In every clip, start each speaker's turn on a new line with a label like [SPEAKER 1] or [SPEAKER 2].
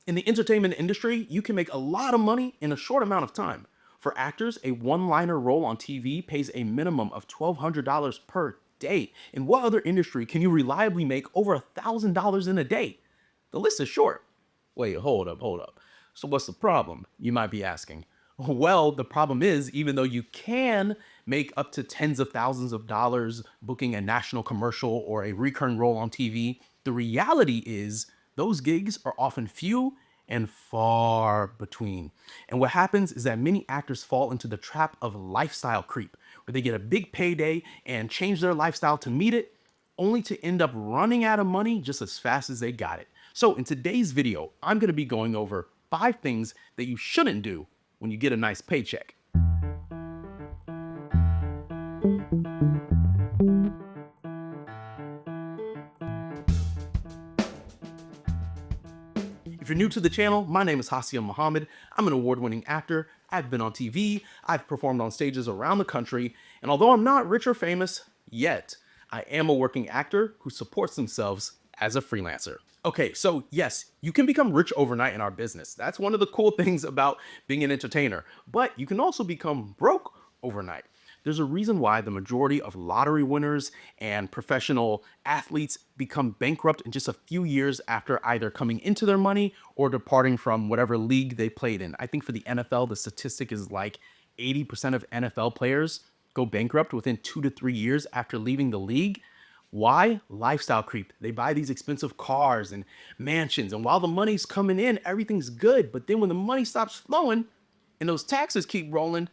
[SPEAKER 1] In the entertainment industry, you can make a lot of money in a short amount of time. For actors, a one-liner role on TV pays a minimum of $1,200 per day. In what other industry can you reliably make over $1,000 in a day? The list is short. Wait, hold up, hold up. So what's the problem? You might be asking. Well, the problem is, even though you can make up to tens of thousands of dollars booking a national commercial or a recurring role on TV, the reality is those gigs are often few and far between. And what happens is that many actors fall into the trap of lifestyle creep, where they get a big payday and change their lifestyle to meet it, only to end up running out of money just as fast as they got it. So in today's video, I'm going to be going over 5 things that you shouldn't do when you get a nice paycheck. If you're new to the channel, my name is Hassiem Muhammad. I'm an award-winning actor. I've been on TV, I've performed on stages around the country, and although I'm not rich or famous yet, I am a working actor who supports themselves as a freelancer. Okay, so yes, you can become rich overnight in our business. That's one of the cool things about being an entertainer, but you can also become broke overnight. There's a reason why the majority of lottery winners and professional athletes become bankrupt in just a few years after either coming into their money or departing from whatever league they played in. I think for the NFL, the statistic is like 80% of NFL players go bankrupt within 2 to 3 years after leaving the league. Why? Lifestyle creep. They buy these expensive cars and mansions, and while the money's coming in, everything's good. But then when the money stops flowing and those taxes keep rolling,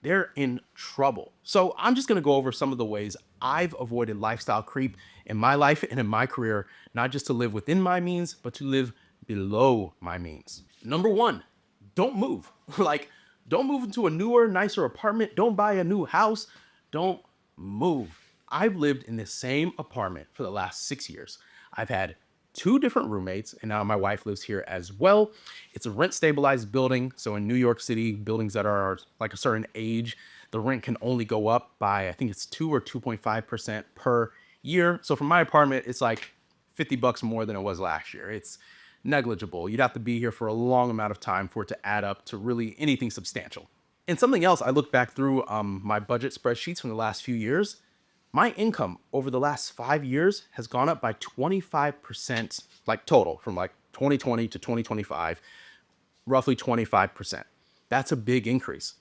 [SPEAKER 1] they're in trouble. So I'm just gonna go over some of the ways I've avoided lifestyle creep in my life and in my career, not just to live within my means, but to live below my means. Number one, don't move. Like, don't move into a newer, nicer apartment. Don't buy a new house. Don't move. I've lived in the same apartment for the last 6 years. I've had 2 different roommates, and now my wife lives here as well. It's a rent stabilized building. So in New York City, buildings that are like a certain age, the rent can only go up by, I think it's 2 or 2.5% per year. So for my apartment, it's like $50 more than it was last year. It's negligible. You'd have to be here for a long amount of time for it to add up to really anything substantial. And something else, I look back through my budget spreadsheets from the last few years. My income over the last 5 years has gone up by 25%, like total from like 2020 to 2025, roughly 25%. That's a big increase.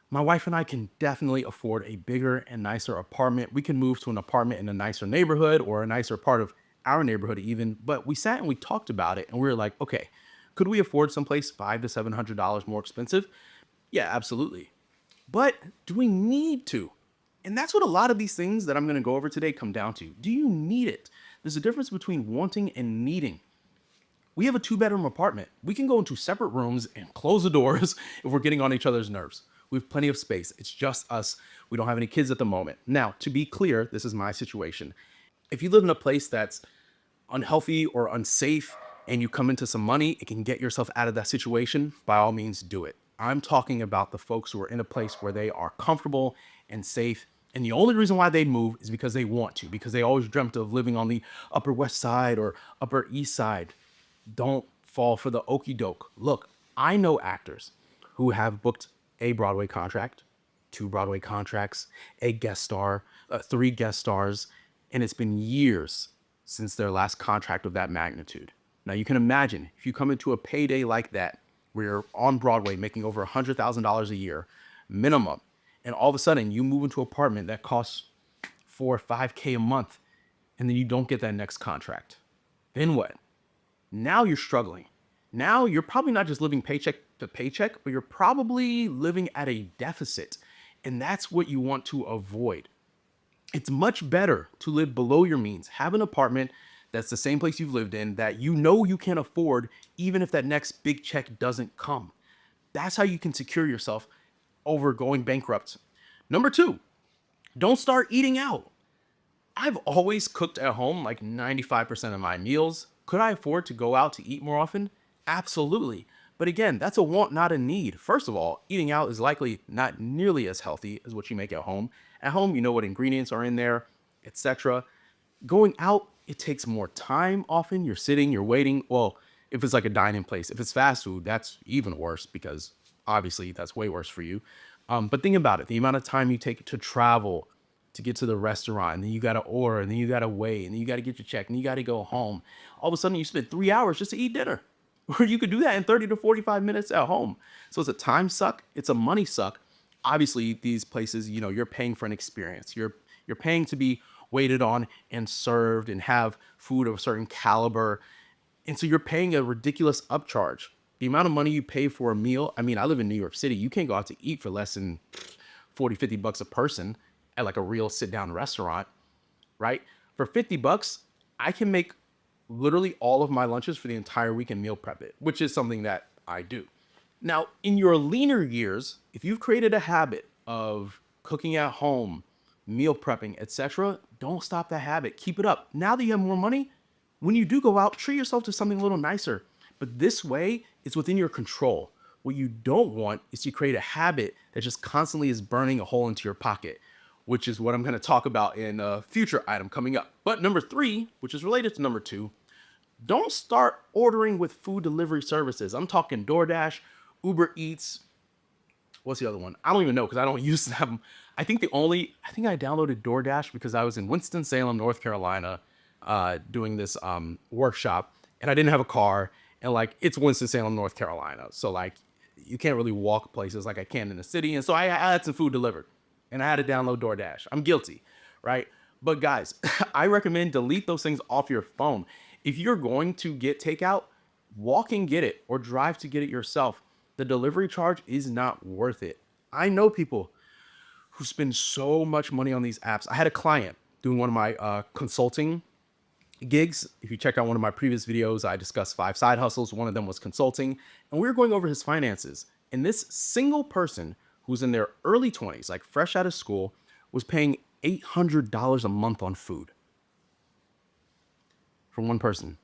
[SPEAKER 1] My wife and I can definitely afford a bigger and nicer apartment. We can move to an apartment in a nicer neighborhood or a nicer part of our neighborhood even, but we sat and we talked about it and we were like, okay, could we afford someplace $500 to $700 more expensive? Yeah, absolutely. But do we need to? And that's what a lot of these things that I'm going to go over today come down to. Do you need it? There's a difference between wanting and needing. We have a 2-bedroom apartment. We can go into separate rooms and close the doors if we're getting on each other's nerves. We have plenty of space. It's just us. We don't have any kids at the moment. Now, to be clear, this is my situation. If you live in a place that's unhealthy or unsafe and you come into some money, it can get yourself out of that situation, by all means do it. I'm talking about the folks who are in a place where they are comfortable and safe. And the only reason why they move is because they want to, because they always dreamt of living on the Upper West Side or Upper East Side. Don't fall for the okie doke. Look, I know actors who have booked a Broadway contract, 2 Broadway contracts, a guest star, 3 guest stars, and it's been years since their last contract of that magnitude. Now you can imagine if you come into a payday like that, where you're on Broadway making over $100,000 a year minimum, and all of a sudden you move into an apartment that costs 4 or 5K a month, and then you don't get that next contract. Then what? Now you're struggling. Now you're probably not just living paycheck to paycheck, but you're probably living at a deficit. And that's what you want to avoid. It's much better to live below your means. Have an apartment that's the same place you've lived in that you know you can afford, even if that next big check doesn't come. That's how you can secure yourself over going bankrupt. Number 2, don't start eating out. I've always cooked at home like 95% of my meals. Could I afford to go out to eat more often? Absolutely. But again, that's a want, not a need. First of all, eating out is likely not nearly as healthy as what you make at home. At home, you know what ingredients are in there, etc. Going out, it takes more time often. You're sitting, you're waiting. Well, if it's like a dining place. If it's fast food, that's even worse because obviously that's way worse for you. But think about it, the amount of time you take to travel to get to the restaurant, and then you got to order, and then you got to wait, and then you got to get your check, and you got to go home. All of a sudden, you spend 3 hours just to eat dinner, or you could do that in 30 to 45 minutes at home. So it's a time suck, it's a money suck. Obviously, these places, you're paying for an experience. You're paying to be waited on and served and have food of a certain caliber. And so you're paying a ridiculous upcharge. The amount of money you pay for a meal, I mean, I live in New York City. You can't go out to eat for less than 40, $50 a person at like a real sit down restaurant, right? For 50 bucks, I can make literally all of my lunches for the entire week and meal prep it, which is something that I do. Now, in your leaner years, if you've created a habit of cooking at home, meal prepping, etc., don't stop that habit. Keep it up. Now that you have more money, when you do go out, treat yourself to something a little nicer. But this way, it's within your control. What you don't want is to create a habit that just constantly is burning a hole into your pocket, which is what I'm going to talk about in a future item coming up. But number 3, which is related to number 2, don't start ordering with food delivery services. I'm talking DoorDash, Uber Eats. What's the other one? I don't even know because I don't use them. I think I downloaded DoorDash because I was in Winston-Salem, North Carolina, doing this workshop, and I didn't have a car, and like it's Winston-Salem, North Carolina, so like you can't really walk places like I can in the city, and so I had some food delivered, and I had to download DoorDash. I'm guilty, right? But guys, I recommend delete those things off your phone. If you're going to get takeout, walk and get it or drive to get it yourself. The delivery charge is not worth it. I know people who spend so much money on these apps. I had a client doing one of my consulting gigs. If you check out one of my previous videos, I discussed 5 side hustles. One of them was consulting, and we were going over his finances. And this single person who's in their early 20s, like fresh out of school, was paying $800 a month on food for one person,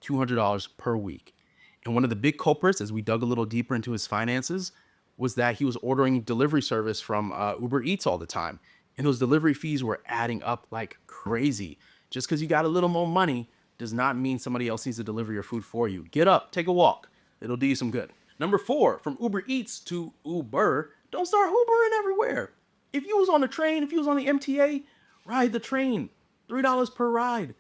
[SPEAKER 1] $200 per week. And one of the big culprits, as we dug a little deeper into his finances, was that he was ordering delivery service from Uber Eats all the time. And those delivery fees were adding up like crazy. Just because you got a little more money does not mean somebody else needs to deliver your food for you. Get up, take a walk. It'll do you some good. Number 4, from Uber Eats to Uber, don't start Ubering everywhere. If you was on the train, if you was on the MTA, ride the train. $3 per ride.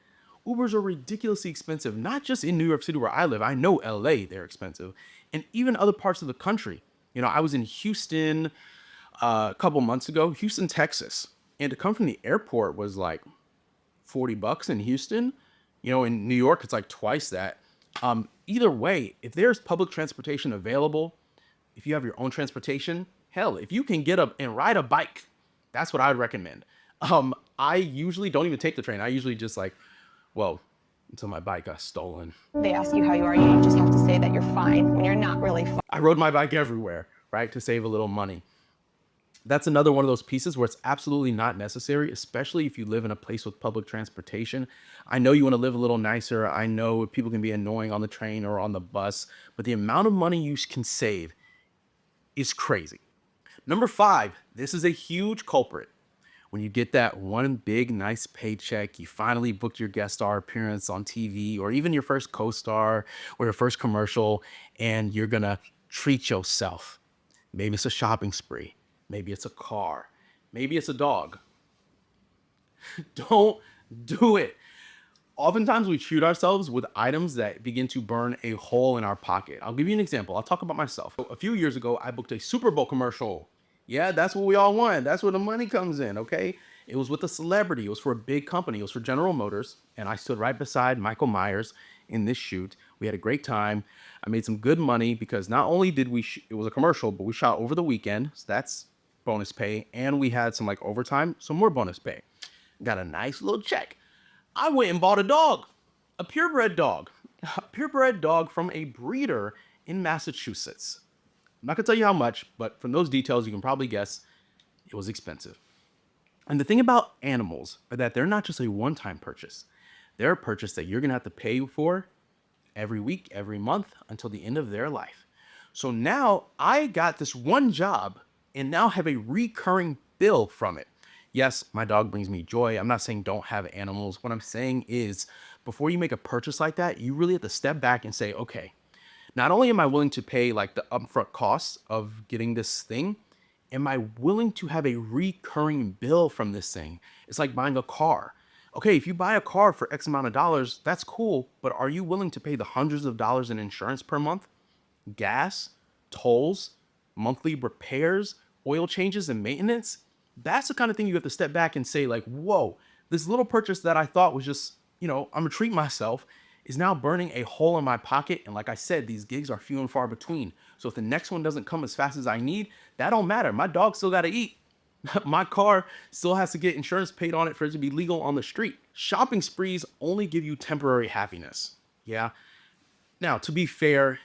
[SPEAKER 1] Ubers are ridiculously expensive, not just in New York City where I live. I know LA, they're expensive. And even other parts of the country. I was in Houston a couple months ago, Houston, Texas. And to come from the airport was like $40 in Houston. In New York, it's like twice that. Either way, if there's public transportation available, if you have your own transportation, hell, if you can get up and ride a bike, that's what I would recommend. I usually don't even take the train. I usually just until my bike got stolen.
[SPEAKER 2] They ask you how you are, you just have to say that you're fine when you're not really fine.
[SPEAKER 1] I rode my bike everywhere, right, to save a little money. That's another one of those pieces where it's absolutely not necessary, especially if you live in a place with public transportation. I know you want to live a little nicer. I know people can be annoying on the train or on the bus, but the amount of money you can save is crazy. Number 5, this is a huge culprit. When you get that one big, nice paycheck, you finally booked your guest star appearance on TV or even your first co-star or your first commercial, and you're going to treat yourself. Maybe it's a shopping spree. Maybe it's a car. Maybe it's a dog. Don't do it. Oftentimes we treat ourselves with items that begin to burn a hole in our pocket. I'll give you an example. I'll talk about myself. A few years ago, I booked a Super Bowl commercial. Yeah, that's what we all want. That's where the money comes in, okay? It was with a celebrity. It was for a big company. It was for General Motors. And I stood right beside Michael Myers in this shoot. We had a great time. I made some good money because not only did it was a commercial, but we shot over the weekend. So that's bonus pay. And we had some overtime, some more bonus pay. Got a nice little check. I went and bought a dog, a purebred dog from a breeder in Massachusetts. I'm not gonna tell you how much, but from those details, you can probably guess it was expensive. And the thing about animals are that they're not just a one-time purchase. They're a purchase that you're gonna have to pay for every week, every month until the end of their life. So now I got this one job and now have a recurring bill from it. Yes, my dog brings me joy. I'm not saying don't have animals. What I'm saying is before you make a purchase like that, you really have to step back and say, okay, not only am I willing to pay like the upfront costs of getting this thing, am I willing to have a recurring bill from this thing? It's like buying a car. Okay, if you buy a car for X amount of dollars, that's cool, but are you willing to pay the hundreds of dollars in insurance per month? Gas, tolls, monthly repairs, oil changes, and maintenance? That's the kind of thing you have to step back and say, like, whoa, this little purchase that I thought was just, I'm gonna treat myself is now burning a hole in my pocket. And like I said, these gigs are few and far between. So if the next one doesn't come as fast as I need, that don't matter. My dog still gotta eat. My car still has to get insurance paid on it for it to be legal on the street. Shopping sprees only give you temporary happiness. Yeah. Now, to be fair,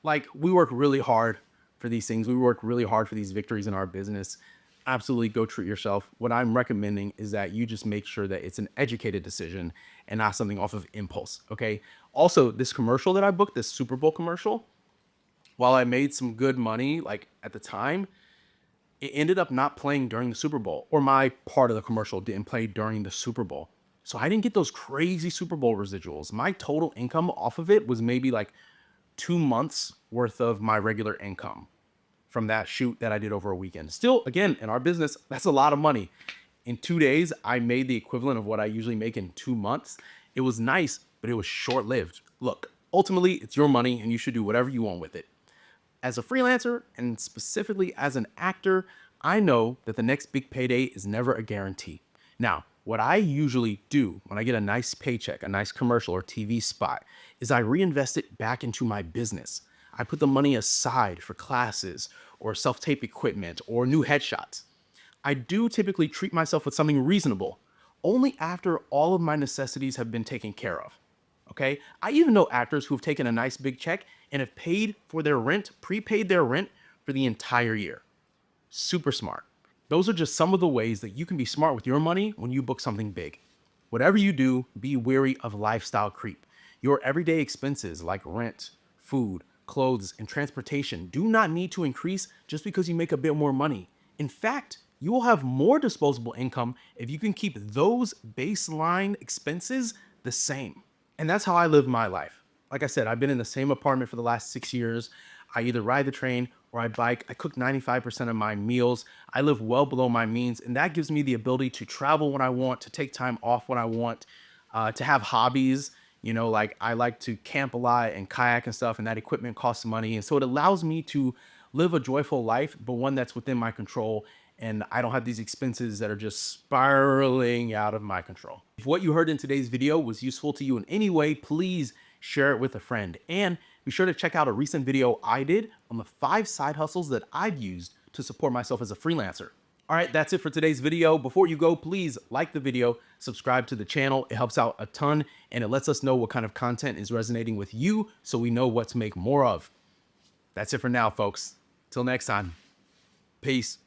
[SPEAKER 1] like we work really hard for these things. We work really hard for these victories in our business. Absolutely go treat yourself. What I'm recommending is that you just make sure that it's an educated decision and not something off of impulse. Okay. Also, this commercial that I booked, this Super Bowl commercial, while I made some good money, like at the time, it ended up not playing during the Super Bowl, or my part of the commercial didn't play during the Super Bowl. So I didn't get those crazy Super Bowl residuals. My total income off of it was maybe like 2 months worth of my regular income from that shoot that I did over a weekend. Still, again, in our business, that's a lot of money. In 2 days, I made the equivalent of what I usually make in 2 months. It was nice, but it was short-lived. Look, ultimately, it's your money and you should do whatever you want with it. As a freelancer, and specifically as an actor, I know that the next big payday is never a guarantee. Now, what I usually do when I get a nice paycheck, a nice commercial or TV spot, is I reinvest it back into my business. I put the money aside for classes or self-tape equipment or new headshots. I do typically treat myself with something reasonable, only after all of my necessities have been taken care of. Okay? I even know actors who've taken a nice big check and have paid for their rent, prepaid their rent for the entire year. Super smart. Those are just some of the ways that you can be smart with your money when you book something big. Whatever you do, be wary of lifestyle creep. Your everyday expenses like rent, food, clothes, and transportation do not need to increase just because you make a bit more money. In fact, you will have more disposable income if you can keep those baseline expenses the same. And that's how I live my life. Like I said, I've been in the same apartment for the last 6 years. I either ride the train or I bike. I cook 95% of my meals. I live well below my means, and that gives me the ability to travel when I want, to take time off when I want, to have hobbies. Like I like to camp a lot and kayak and stuff, and that equipment costs money. And so it allows me to live a joyful life, but one that's within my control. And I don't have these expenses that are just spiraling out of my control. If what you heard in today's video was useful to you in any way, please share it with a friend. And be sure to check out a recent video I did on the 5 side hustles that I've used to support myself as a freelancer. All right, that's it for today's video. Before you go, please like the video, subscribe to the channel. It helps out a ton, and it lets us know what kind of content is resonating with you so we know what to make more of. That's it for now, folks. Till next time. Peace.